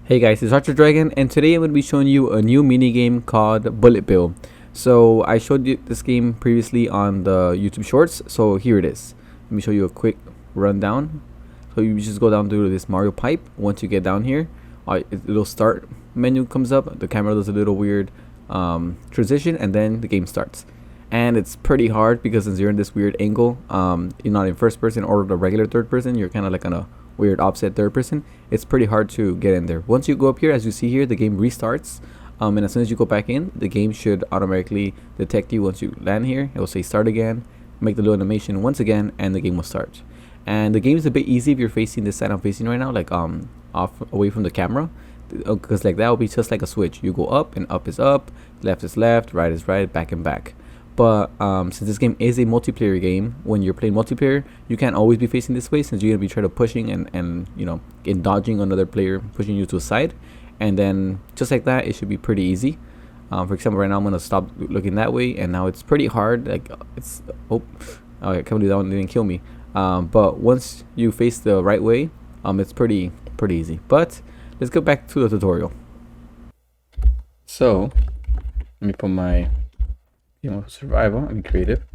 Hey guys, it's Archerdragon, and today I'm going to be showing you a new mini game called Bullet Bill. So I showed you this game previously on the YouTube Shorts, so here it is. Let me show you a quick rundown. So you just go down to this Mario pipe. Once you get down here, a little start menu comes up. The camera does a little weird transition, and then the game starts. And it's pretty hard because since you're in this weird angle, you're not in first person or the regular third person. You're kind of like on a weird offset third person. It's pretty hard to get in there. Once you go up here, as you see here, the game restarts. And as soon as you go back in, the game should automatically detect you. Once you land here, it will say start again, make the little animation once again, and the game will start. And the game is a bit easy if you're facing this side I'm facing right now, like off away from the camera, because like that will be just like a switch. You go up and up is up, left is left, right is right, back and back. But since this game is a multiplayer game, when you're playing multiplayer, you can't always be facing this way, since you're gonna be trying to pushing and you know, in dodging another player pushing you to a side. And then just like that, it should be pretty easy. For example, right now I'm gonna stop looking that way, and now it's pretty hard. Like it's I can't believe that one didn't kill me. But once you face the right way, it's pretty easy. But let's go back to the tutorial. So let me put my survival and creative.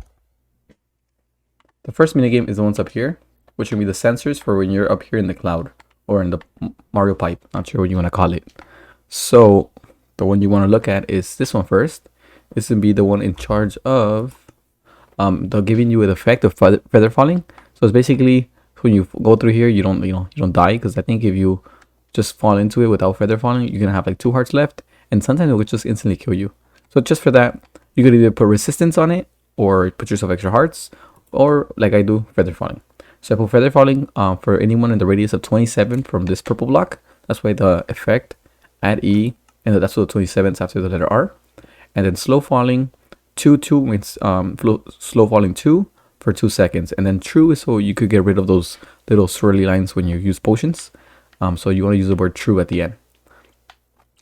The first minigame is the ones up here, which will be the sensors for when you're up here in the cloud or in the Mario pipe. Not sure what you want to call it. So the one you want to look at is this one first. This will be the one in charge of they're giving you an effect of feather falling. So it's basically when you go through here, you don't die, because I think if you just fall into it without feather falling, you're gonna have like 2 hearts left, and sometimes it will just instantly kill you. So just for that, you could either put resistance on it or put yourself extra hearts, or like I do, feather falling. So I put feather falling for anyone in the radius of 27 from this purple block. That's why the effect at E, and that's what the 27 is after the letter R. And then slow falling 2 means slow falling 2 for 2 seconds. And then true is so you could get rid of those little swirly lines when you use potions. So you want to use the word true at the end.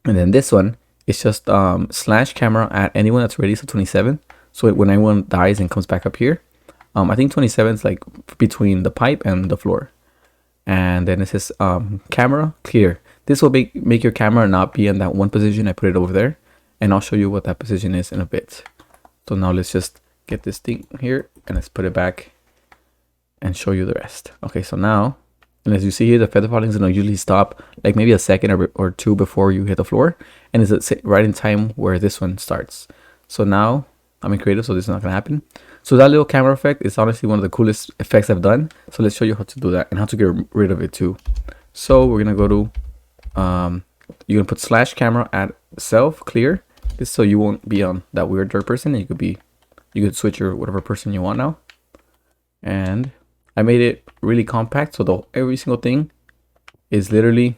And then this one, it's just slash camera at anyone that's radius of 27. So when anyone dies and comes back up here, I think 27 is like between the pipe and the floor. And then it says camera clear. This will make your camera not be in that one position. I put it over there, and I'll show you what that position is in a bit. So now let's just get this thing here and let's put it back and show you the rest. Okay, so now, and as you see here, the feather falling is going to usually stop like maybe a second or 2 before you hit the floor, and it's right in time where this one starts. So now I'm in creative, so this is not going to happen. So that little camera effect is honestly one of the coolest effects I've done. So let's show you how to do that and how to get rid of it too. So we're going to go to you're going to put slash camera at self clear, this so you won't be on that weird third person, and you could switch your whatever person you want now. And I made it really compact, so every single thing is literally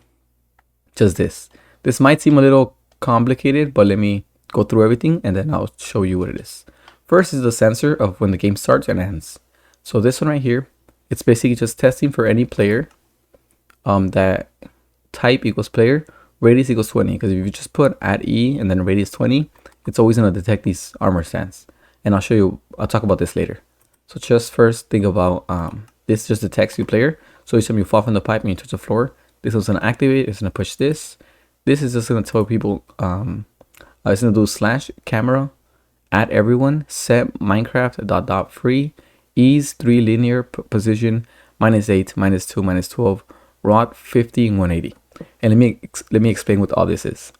just this. This might seem a little complicated, but let me go through everything and then I'll show you what it is. First is the sensor of when the game starts and ends. So this one right here, it's basically just testing for any player that type equals player, radius equals 20. Because if you just put at E and then radius 20, it's always going to detect these armor stands. And I'll talk about this later. So just first think about this just detects you player. So each time you fall from the pipe and you touch the floor, this is going to activate. It's going to push this. This is just going to tell people it's going to do slash camera at everyone set Minecraft free ease 3 linear position -8 -2 -12 rot 50 and 180. And let me explain what all this is.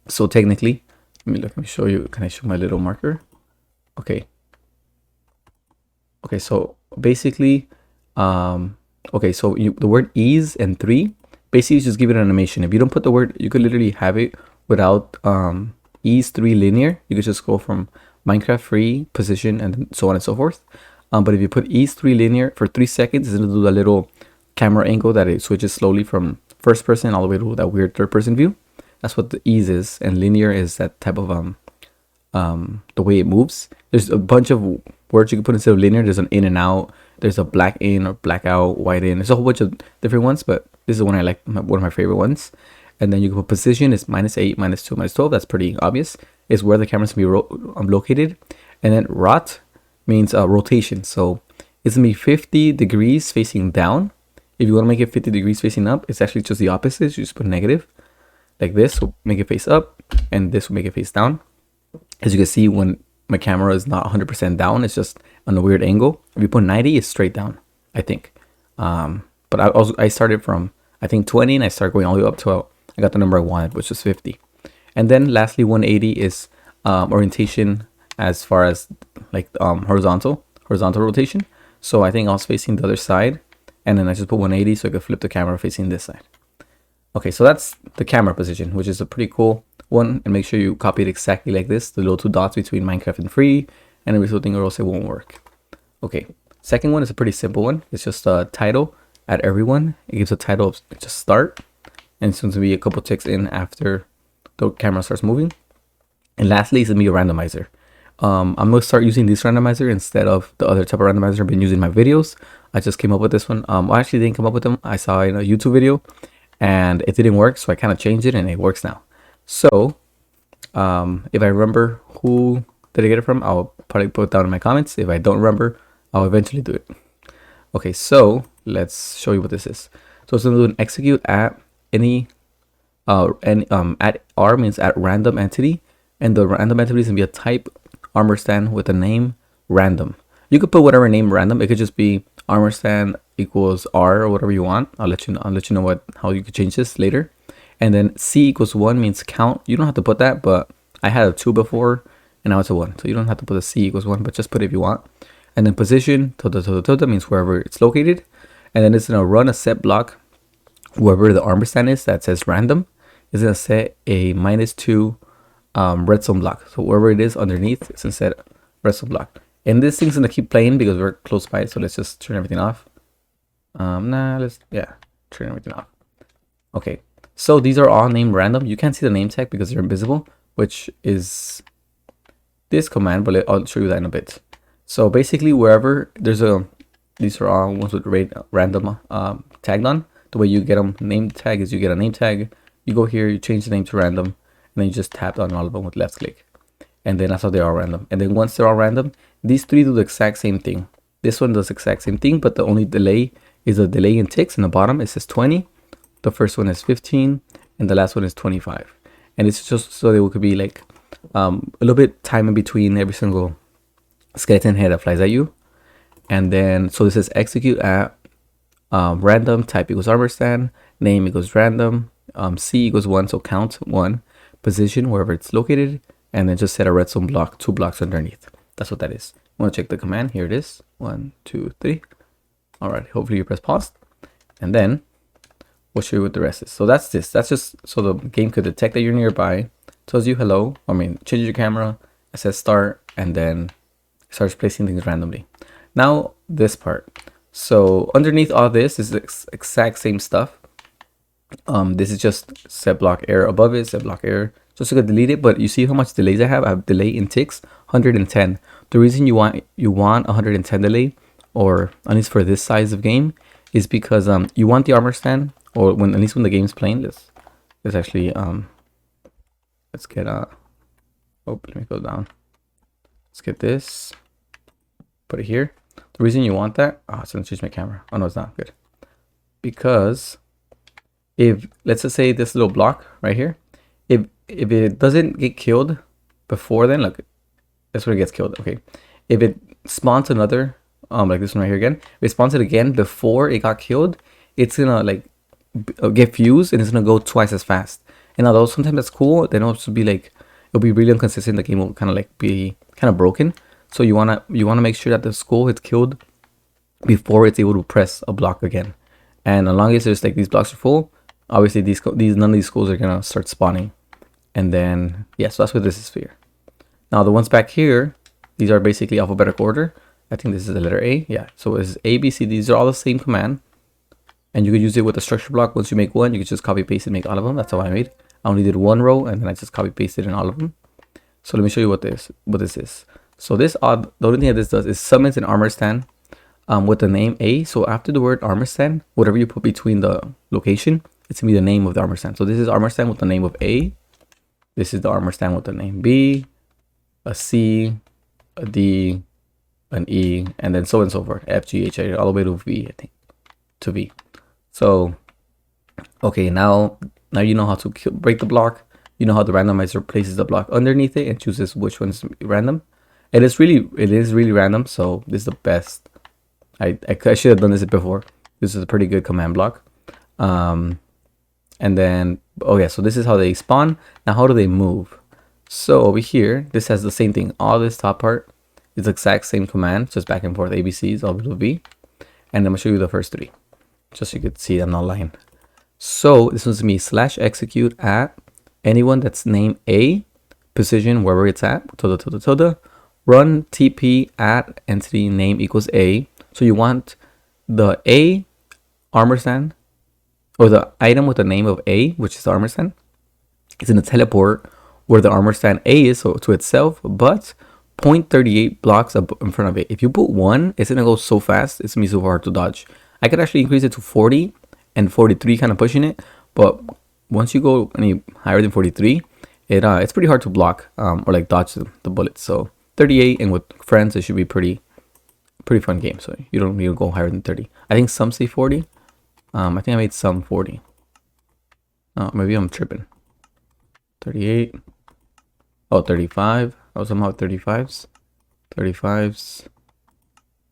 So technically, let me show you. Can I show my little marker? Okay, so basically so the word ease and 3 basically just give it an animation. If you don't put the word, you could literally have it without ease 3 linear. You could just go from Minecraft free position and so on and so forth. But if you put ease 3 linear for 3 seconds, it's going to do that little camera angle that it switches slowly from first person all the way to that weird third person view. That's what the ease is, and linear is that type of the way it moves. There's a bunch of words you can put instead of linear. There's an in and out, there's a black in or black out, white in. There's a whole bunch of different ones, but this is one I like, one of my favorite ones. And then you can put position is -8 -2 -12. That's pretty obvious. It's where the camera's gonna be located. And then rot means rotation. So it's gonna be 50 degrees facing down. If you want to make it 50 degrees facing up, it's actually just the opposite. You just put negative. like this will make it face up, and this will make it face down. As you can see, when my camera is not 100% down, it's just on a weird angle. If you put 90, it's straight down, I think. But I started from, I think, 20, and I started going all the way up to, I got the number I wanted, which was 50. And then lastly, 180 is orientation as far as like horizontal rotation. So I think I was facing the other side, and then I just put 180 so I could flip the camera facing this side. Okay, so that's the camera position, which is a pretty cool one. And make sure you copy it exactly like this, the little two dots between Minecraft and free, and every single thing, or else it won't work. Okay, second one is a pretty simple one. It's just a title at everyone. It gives a title of just start, and it's going to be a couple ticks in after the camera starts moving. And lastly, it's going to be a randomizer. I'm going to start using this randomizer instead of the other type of randomizer I've been using in my videos. I just came up with this one. I actually didn't come up with them. I saw it in a YouTube video, and it didn't work, so I kind of changed it, and it works now. So if I remember who did I get it from, I'll probably put it down in my comments. If I don't remember, I'll eventually do it. Okay, so let's show you what this is. So it's going to do an execute at any at R means at random entity, and the random entity is going to be a type armor stand with a name random. You could put whatever name random. It could just be armor stand equals R or whatever you want. I'll let you know how you could change this later. And then C equals 1 means count. You don't have to put that, but I had a 2 before and now it's a 1. So you don't have to put a C equals 1, but just put it if you want. And then position tilde means wherever it's located. And then it's going to run a set block wherever the armor stand is that says random. It's going to set a -2 redstone block. So wherever it is underneath, it's going to set redstone block. And this thing's going to keep playing because we're close by. So let's just turn everything off. Turn everything off. Okay. So these are all named random. You can't see the name tag because they're invisible, which is this command, but I'll show you that in a bit. So basically wherever there's these are all ones with random tagged on. The way you get them name tag is you get a name tag, you go here, you change the name to random, and then you just tap on all of them with left click. And then that's how they are random. And then once they're all random, these three do the exact same thing. This one does the exact same thing, but the only delay is a delay in ticks. In the bottom, it says 20. The first one is 15, and the last one is 25. And it's just so they could be like a little bit time in between every single skeleton head that flies at you. And then, so this is execute at random, type equals armor stand, name equals random, C equals 1, so count 1, position wherever it's located, and then just set a redstone block 2 blocks underneath. That's what that is. I want to check the command. Here it is. 1, 2, 3. All right. Hopefully you press pause, and then we'll show you what the rest is. So that's this. That's just so the game could detect that you're nearby, tells you hello. Changes your camera. It says start, and then it starts placing things randomly. Now this part. So underneath all this is the exact same stuff. This is just set block error above it, set block error. Just to delete it, but you see how much delays I have? I have delay in ticks, 110. The reason you want 110 delay, or at least for this size of game, is because you want the armor stand, or at least when the game's playing. Let's actually let's get let me go down. Let's get this, put it here. The reason you want that, it's gonna change my camera. Oh no, it's not good. Because if, let's just say this little block right here, if it doesn't get killed before then, look, that's where it gets killed. Okay, if it spawns another like this one right here again, if it spawns it again before it got killed, it's gonna like get fused and it's gonna go twice as fast. And although sometimes that's cool, then it'll be like, it'll be really inconsistent. The game will kind of like be kind of broken. So you wanna make sure that the skull is killed before it's able to press a block again. And as long as there's like these blocks are full, obviously none of these skulls are gonna start spawning. And then so that's what this is for. Now the ones back here, these are basically alphabetical order. I think this is the letter A. Yeah, so it's A, B, C. These are all the same command, and you could use it with a structure block. Once you make one, you could just copy paste and make all of them. That's how I made. I only did one row, and then I just copy pasted in all of them. So let me show you what this is. So this the only thing that this does is summons an armor stand with the name A. So after the word armor stand, whatever you put between the location, it's gonna be the name of the armor stand. So this is armor stand with the name of A. This is the armor stand with the name B, a C, a D, an E, and then so on and so forth. F, G, H, all the way to V, I think. To V. So, okay, now Now you know how to break the block. You know how the randomizer places the block underneath it and chooses which one's random. It is really random. So this is the best. I should have done this before. This is a pretty good command block. And then, oh yeah, so this is how they spawn. Now how do they move? So over here, this has the same thing. All this top part is the exact same command, just back and forth ABCs, all V. And I'm gonna show you the first three, just so you could see I'm not lying. So this one's me /execute at anyone that's named A, position wherever it's at, tilde, run TP at entity name equals A. So you want the A armor stand, or the item with the name of A, which is the armor stand, is in the teleport where the armor stand A is, so to itself, but 0.38 blocks up in front of it. If you put 1, it's gonna go so fast, it's gonna be super hard to dodge. I could actually increase it to 40 and 43, kind of pushing it, but once you go any higher than 43, it's pretty hard to block or like dodge the bullets. So 38, and with friends, it should be pretty fun game. So you don't need to go higher than 30. I think some say 40. I think I made some 40. Oh, maybe I'm tripping. 38. Oh, 35. Oh, somehow 35s. 35s.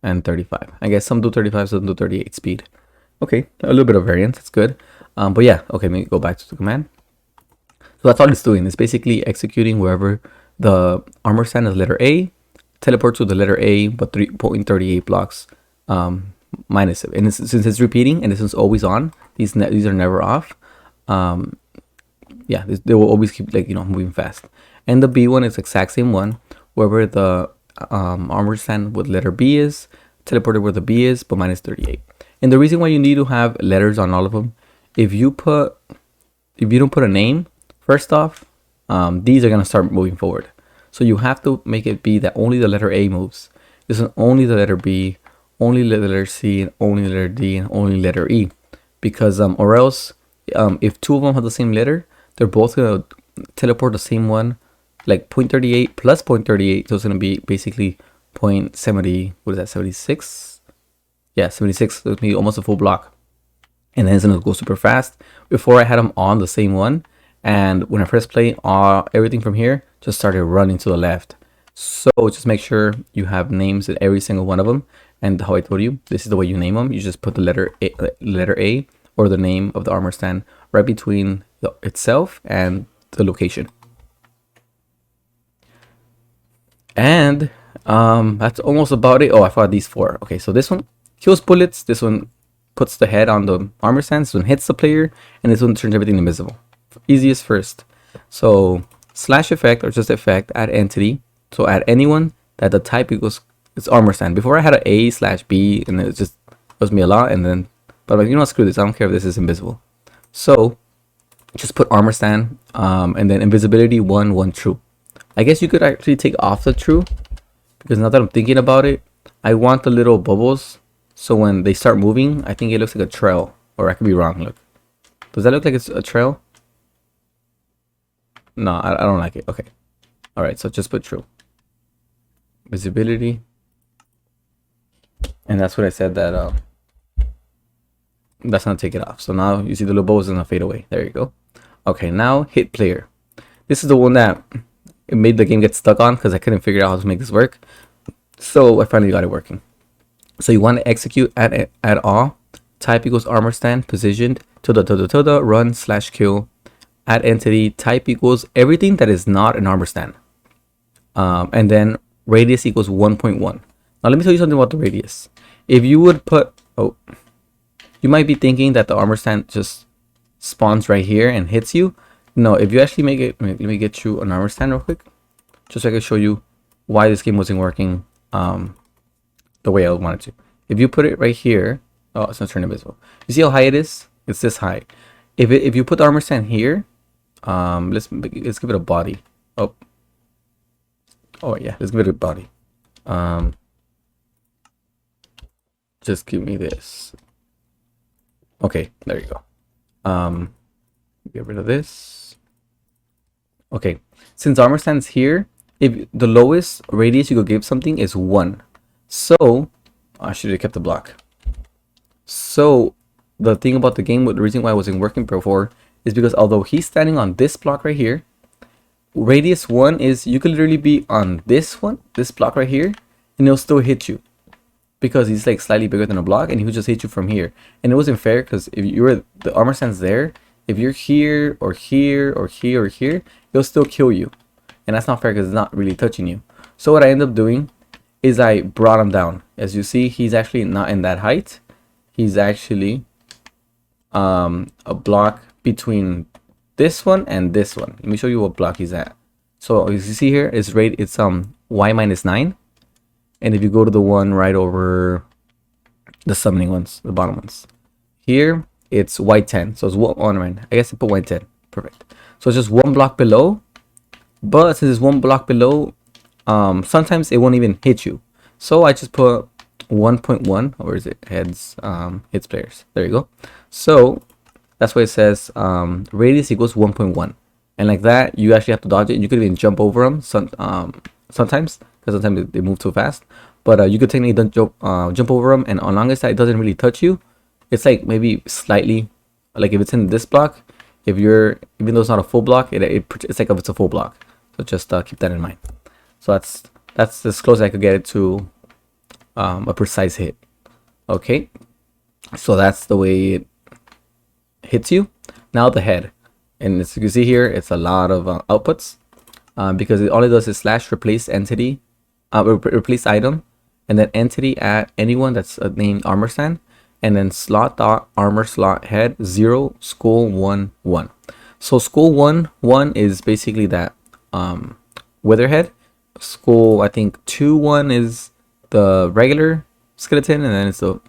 And 35. I guess some do 35, some do 38 speed. Okay, a little bit of variance. That's good. But yeah, okay, let me go back to the command. So that's all it's doing. It's basically executing wherever the armor stand is letter A, teleport to the letter A, but 3.38 blocks minus it. And since it's repeating and this is always on, these are never off. Yeah, they will always keep, like, moving fast. And the B one is the exact same one, wherever the armor stand with letter B is, teleported where the B is, but minus 38. And the reason why you need to have letters on all of them, if you don't put a name, first off, these are gonna start moving forward. So you have to make it be that only the letter A moves. This is only the letter B, only the letter C, and only the letter D, and only letter E. Because or else, if two of them have the same letter, they're both gonna teleport the same one, like 0.38 plus 0.38. So it's gonna be basically 0.70. What is that? 76. Yeah, 76. So it's gonna be almost a full block. And then it's gonna go super fast. Before I had them on the same one, and when I first played, everything from here just started running to the left. So just make sure you have names in every single one of them. And how I told you, this is the way you name them. You just put the letter A or the name of the armor stand right between itself and the location. And that's almost about it. Oh, I forgot these four. Okay, so this one kills bullets. This one puts the head on the armor stand. This one hits the player, and this one turns everything invisible. Easiest first. So /effect, or just effect, add entity. So add anyone that the type equals its armor stand. Before I had an A/B, and it just was me a lot. And then, but like, screw this. I don't care if this is invisible. So just put armor stand, and then invisibility 1 true. I guess you could actually take off the true, because now that I'm thinking about it, I want the little bubbles. So when they start moving, I think it looks like a trail, or I could be wrong. Look, does that look like it's a trail? No, I don't like it. Okay. All right. So just put true. Visibility. And that's what I said, that that's not take it off. So now you see the little bubbles gonna fade away. There you go. Okay. Now hit player. This is the one that it made the game get stuck on, because I couldn't figure out how to make this work. So I finally got it working. So you want to execute at all, type equals armor stand, positioned, tilde, run /kill, add entity, type equals everything that is not an armor stand. And then radius equals 1.1. Now let me tell you something about the radius. If you would put, you might be thinking that the armor stand just spawns right here and hits you. No, if you actually make it, let me get you an armor stand real quick, just so I can show you why this game wasn't working the way I wanted to. If you put it right here, oh, it's not turning invisible. You see how high it is? It's this high. If you put the armor stand here, let's give it a body. Oh yeah, let's give it a body. Just give me this. Okay, there you go. Get rid of this. Okay, since armor stands here, if the lowest radius you could give something is 1. So I should have kept the block. So the thing about the game, the reason why it wasn't working before, is because although he's standing on this block right here, radius 1 is you could literally be on this one, this block right here, and he'll still hit you because he's like slightly bigger than a block, and he would just hit you from here. And it wasn't fair because if you were, the armor stands there, if you're here or here or here or here, he'll still kill you, and that's not fair because it's not really touching you. So what I end up doing is I brought him down. As you see, he's actually not in that height. He's actually a block between this one and this one. Let me show you what block he's at. So as you see here, it's y minus 9, and if you go to the one right over the summoning ones, the bottom ones, here it's y10. So it's one right. I guess I put y10. Perfect. So it's just one block below, but since it's one block below, sometimes it won't even hit you. So I just put 1.1, or is it heads, hits players. There you go. So that's why it says radius equals 1.1, and like that you actually have to dodge it. You could even jump over them sometimes, because sometimes they move too fast, but you could technically jump over them, and as long as that it doesn't really touch you, it's like maybe slightly, like if it's in this block, if you're, even though it's not a full block, it's like if it's a full block. So just keep that in mind. So that's as close as I could get it to a precise hit. Okay, so that's the way it hits you. Now the head, and as you can see here, it's a lot of outputs because all it does is slash replace entity, replace item, and then entity at anyone that's named armor stand, and then slot dot armor slot head 0 skull 1 1. So skull 1 1 is basically that wither head. Skull, I think 2 1 is the regular skeleton, and then it's the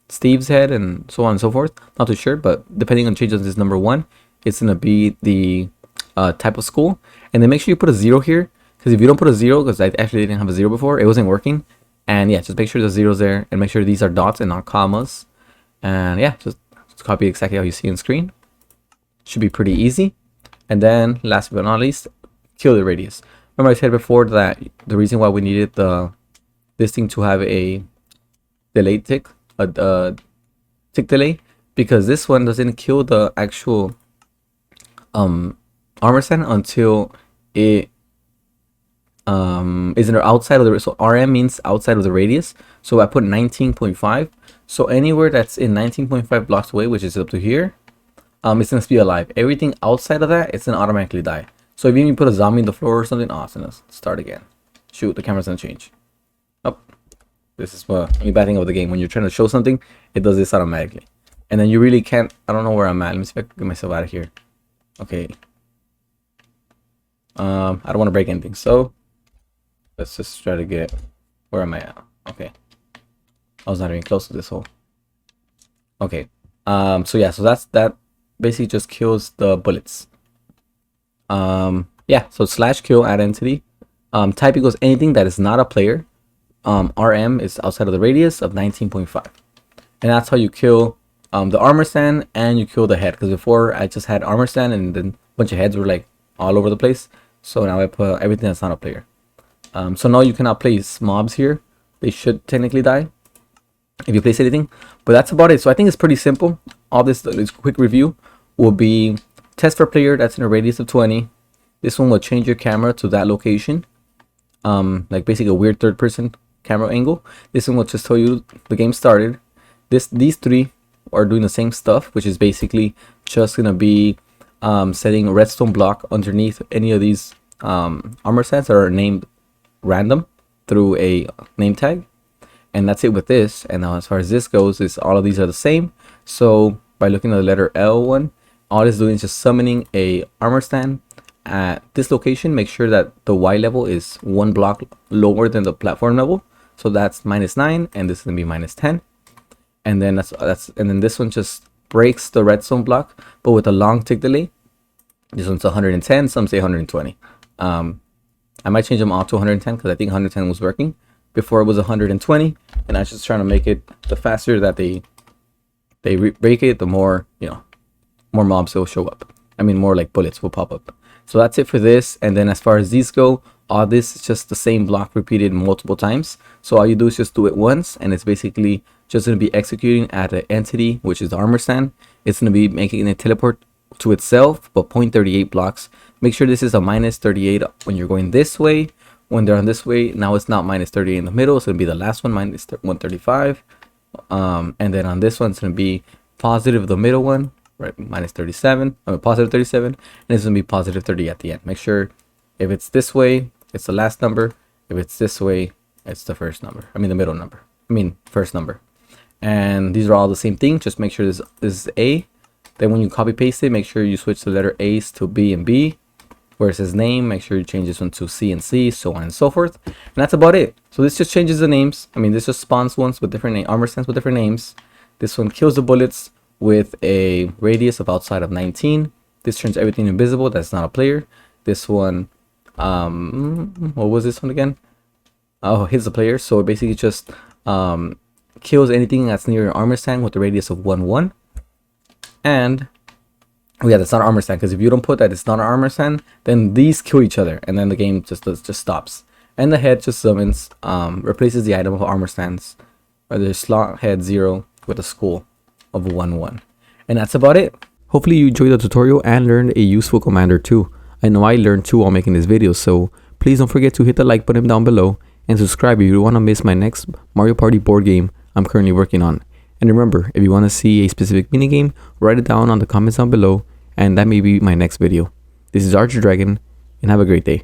Steve's head, and so on and so forth. Not too sure, but depending on changes this number 1, it's gonna be the type of skull. And then make sure you put a 0 here, because if you don't put a 0, because I actually didn't have a 0 before, it wasn't working. And yeah, just make sure the 0's there, and make sure these are dots and not commas. And yeah, just copy exactly how you see on screen. Should be pretty easy. And then last but not least, kill the radius. Remember I said before that the reason why we needed this thing to have a delay tick, a tick delay, because this one doesn't kill the actual armor stand until it is outside of the, so RM means outside of the radius. So I put 19.5. So anywhere that's in 19.5 blocks away, which is up to here, it's gonna be alive. Everything outside of that, it's gonna automatically die. So if you even put a zombie in the floor or something, oh, it's gonna start again. Shoot, the camera's gonna change. Oh, this is the bad thing of the game. When you're trying to show something, it does this automatically. And then you really can't, I don't know where I'm at. Let me see if I can get myself out of here. Okay. I don't want to break anything. So let's just try to get, where am I at? Okay. I was not even close to this hole. Okay. So yeah, so that basically just kills the bullets. Yeah, so slash kill add entity. Type equals anything that is not a player. RM is outside of the radius of 19.5. And that's how you kill the armor stand, and you kill the head. Because before I just had armor stand and then a bunch of heads were like all over the place. So now I put everything that's not a player. So now you cannot place mobs here. They should technically die if you place anything. But that's about it. So I think it's pretty simple. All this quick review will be test for player that's in a radius of 20. This one will change your camera to that location. Like basically a weird third person camera angle. This one will just tell you the game started. These three are doing the same stuff, which is basically just gonna be setting a redstone block underneath any of these armor sets that are named random through a name tag. And that's it with this. And now as far as this goes, is all of these are the same. So by looking at the letter L1, all it's doing is just summoning a armor stand at this location. Make sure that the Y level is 1 block lower than the platform level. So that's -9, and this is gonna be -10. And then and then this one just breaks the redstone block, but with a long tick delay. This one's 110, some say 120. I might change them all to 110 because I think 110 was working. Before it was 120, and I was just trying to make it, the faster that they break it, the more, you know, more mobs will show up. I mean, more like bullets will pop up. So that's it for this. And then as far as these go, all this is just the same block repeated multiple times. So all you do is just do it once, and it's basically just going to be executing at an entity, which is the armor stand. It's going to be making it teleport to itself, but 0.38 blocks. Make sure this is a minus 38 when you're going this way. When they're on this way, now it's not minus 38 in the middle. It's going to be the last one, minus 135. And then on this one, it's going to be positive the middle one, right? Minus 37, positive 37. And it's going to be positive 30 at the end. Make sure if it's this way, it's the last number. If it's this way, it's the first number. I mean, the middle number. I mean, first number. And these are all the same thing. Just make sure this is A. Then when you copy paste it, make sure you switch the letter A's to B and B. Where it says name, make sure you change this one to C and C, so on and so forth. And that's about it. So this just changes the names. I mean, this just spawns ones with different armor stands with different names. This one kills the bullets with a radius of outside of 19. This turns everything invisible that's not a player. This one, what was this one again? Oh, hits the player. So it basically just kills anything that's near your armor stand with a radius of 1-1. And oh yeah, that's not an armor stand, because if you don't put that it's not an armor stand, then these kill each other, and then the game just stops. And the head just summons, replaces the item of armor stands, or the slot head 0 with a skull of 1-1. And that's about it. Hopefully you enjoyed the tutorial and learned a useful command or two. I know I learned too while making this video, so please don't forget to hit the like button down below and subscribe if you don't want to miss my next Mario Party board game I'm currently working on. And remember, if you want to see a specific minigame, write it down on the comments down below, and that may be my next video. This is Archerdragon, and have a great day.